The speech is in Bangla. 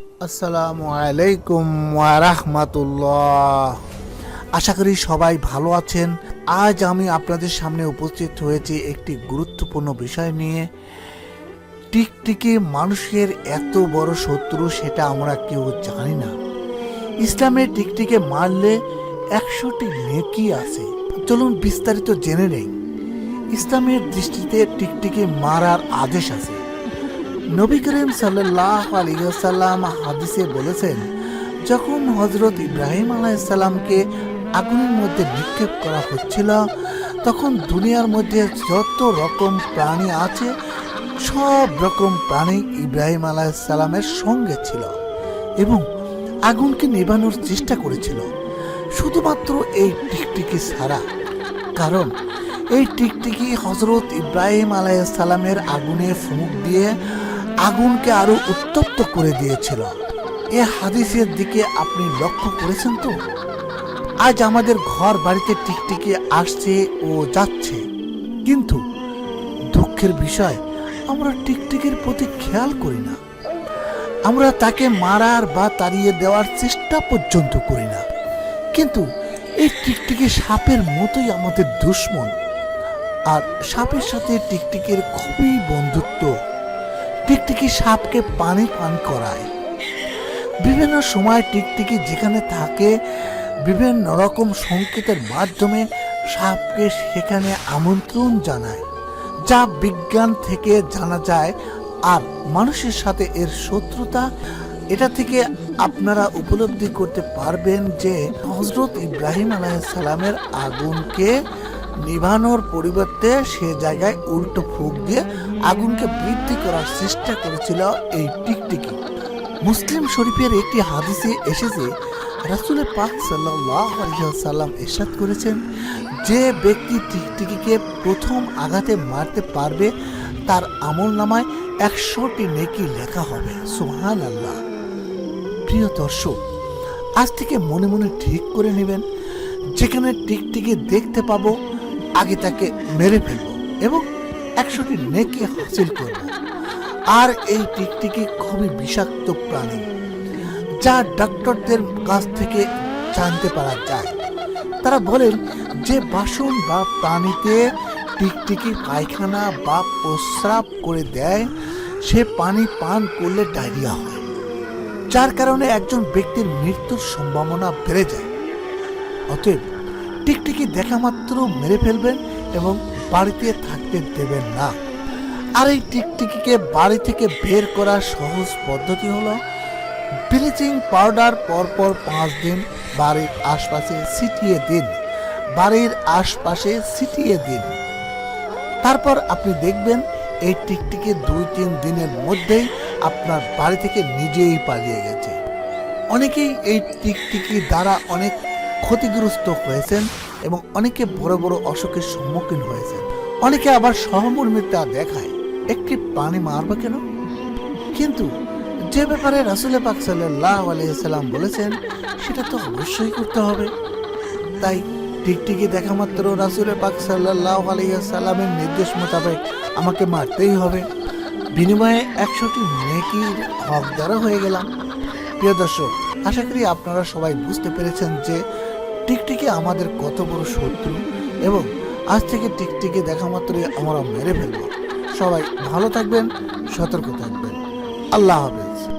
আসসালামু আলাইকুম ওয়া রাহমাতুল্লাহ। আশা করি সবাই ভালো আছেন। আজ আমি আপনাদের সামনে উপস্থিত হয়েছি একটি গুরুত্বপূর্ণ বিষয় নিয়ে। টিকটিকি মানুষের এত বড় শত্রু সেটা আমরা কেউ জানি না। ইসলামে টিকটিকে মারলে 100টি নেকি আছে। চলুন বিস্তারিত জেনে নেই। ইসলামের দৃষ্টিতে টিকটিকি মারার আদেশ আছে। নবী করিম সাল্লাল্লাহু আলাইহি ওয়াসাল্লাম হাদিসে বলেছেন, যখন হযরত ইব্রাহিম আলাইহিসসালামকে আগুনের মধ্যে নিক্ষেপ করা হচ্ছিল, তখন দুনিয়ার মধ্যে যত রকম প্রাণী আছে সব রকম প্রাণী ইব্রাহিম আলাইহিসসালামের সঙ্গে ছিল এবং আগুনকে নেভানোর চেষ্টা করেছিল, শুধুমাত্র এই টিকটিকি ছাড়া। কারণ এই টিকটিকি হযরত ইব্রাহিম আলাইহিসসালামের আগুনে ফুঁক দিয়ে আগুনকে আরো উত্তপ্ত করে দিয়েছিল। এ হাদিসের দিকে আপনি লক্ষ্য করেছেন তো? আজ আমাদের ঘর বাড়িতে টিকটিকি আসছে ও যাচ্ছে, কিন্তু দুঃখের বিষয় আমরা টিকটিকির প্রতি খেয়াল করি না। আমরা তাকে মারার বা তাড়িয়ে দেওয়ার চেষ্টা পর্যন্ত করি না। কিন্তু এই টিকটিকি সাপের মতোই আমাদের দুশ্মন। আর সাপের সাথে টিকটিকির খুবই বন্ধুত্ব। টিকটিকি সাপকে পানি পান করায়। বিভিন্ন সময় টিকটিকি যেখানে থাকে বিভিন্ন রকম সংকেতের মাধ্যমে সাপকে সেখানে আমন্ত্রণ জানায়, যা বিজ্ঞান থেকে জানা যায়। আর মানুষের সাথে এর শত্রুতা, এটা থেকে আপনারা উপলব্ধি করতে পারবেন যে হযরত ইব্রাহিম আলাইহিসসালামের আগুনকে নিভানোর পরিবর্তে সে জায়গায় উল্টো ফুঁক দিয়ে আগুনকে বৃদ্ধি করার চেষ্টা করেছিল এই টিকটিকি। মুসলিম শরীফের একটি হাদিসে এসেছে, রাসূল পাক সাল্লাল্লাহু আলাইহি ওয়াসাল্লাম ইরশাদ করেছেন, যে ব্যক্তি টিকটিকিকে প্রথম আঘাতে মারতে পারবে তার আমলনামায় 100টি নেকি লেখা হবে। সুবহানাল্লাহ। প্রিয় দর্শক, আজ থেকে মনে মনে ঠিক করে নেবেন, যেখানে টিকটিকি দেখতে পাবো আগে তাকে মেরে ফেলবো এবং 100টি নেকি হাসিল করব। আর এই টিকটিকি খুবই বিষাক্ত প্রাণী, যা ডক্টরদের কাছ থেকে জানতে পারা যায়। তারা বলেন যে বাসন বা প্রাণীতে টিকটিকি পায়খানা বা প্রস্রাব করে দেয়, সে পানি পান করলে ডায়রিয়া হয়, যার কারণে একজন ব্যক্তির মৃত্যুর সম্ভাবনা বেড়ে যায়। অতএব টিকটিকি দেখা মাত্র মেরে ফেলবেন এবং বাড়িতে থাকতে দেবেন না। আর এই টিকটিকিকে বাড়ি থেকে বের করার সহজ পদ্ধতি হলো ব্লিচিং পাউডার পরপর 5 দিন বাড়ির আশপাশে ছিটিয়ে দিন। তারপর আপনি দেখবেন এই টিকটিকি 2-3 দিনের মধ্যেই আপনার বাড়ি থেকে নিজেই পালিয়ে গেছে। অনেকেই এই টিকটিকি দ্বারা অনেক ক্ষতিগ্রস্ত হয়েছেন এবং অনেকে বড় বড় অসুখের সম্মুখীন হয়েছেন। অনেকে আবার সহমর্মিতা দেখায়, একটি প্রাণী মারবে কেন? কিন্তু যে ব্যাপারে রাসূল পাক সাল্লাল্লাহু আলাইহি ওয়াসাল্লাম বলেছেন সেটা তো অবশ্যই করতে হবে। তাই টিকটিকি দেখা মাত্র রাসূল পাক সাল্লাল্লাহু আলাইহি ওয়াসাল্লামের নির্দেশ মোতাবেক আমাকে মারতেই হবে। বিনিময়ে 100টি নেকির হকদার হয়ে গেলাম। প্রিয় দর্শক, আশা করি আপনারা সবাই বুঝতে পেরেছেন যে টিকটিকি আমাদের কত বড় শত্রু এবং আজ থেকে টিকটিকি দেখা মাত্রই আমরা মেরে ফেলব। সবাই ভালো থাকবেন, সতর্ক থাকবেন। আল্লাহ হাফেজ।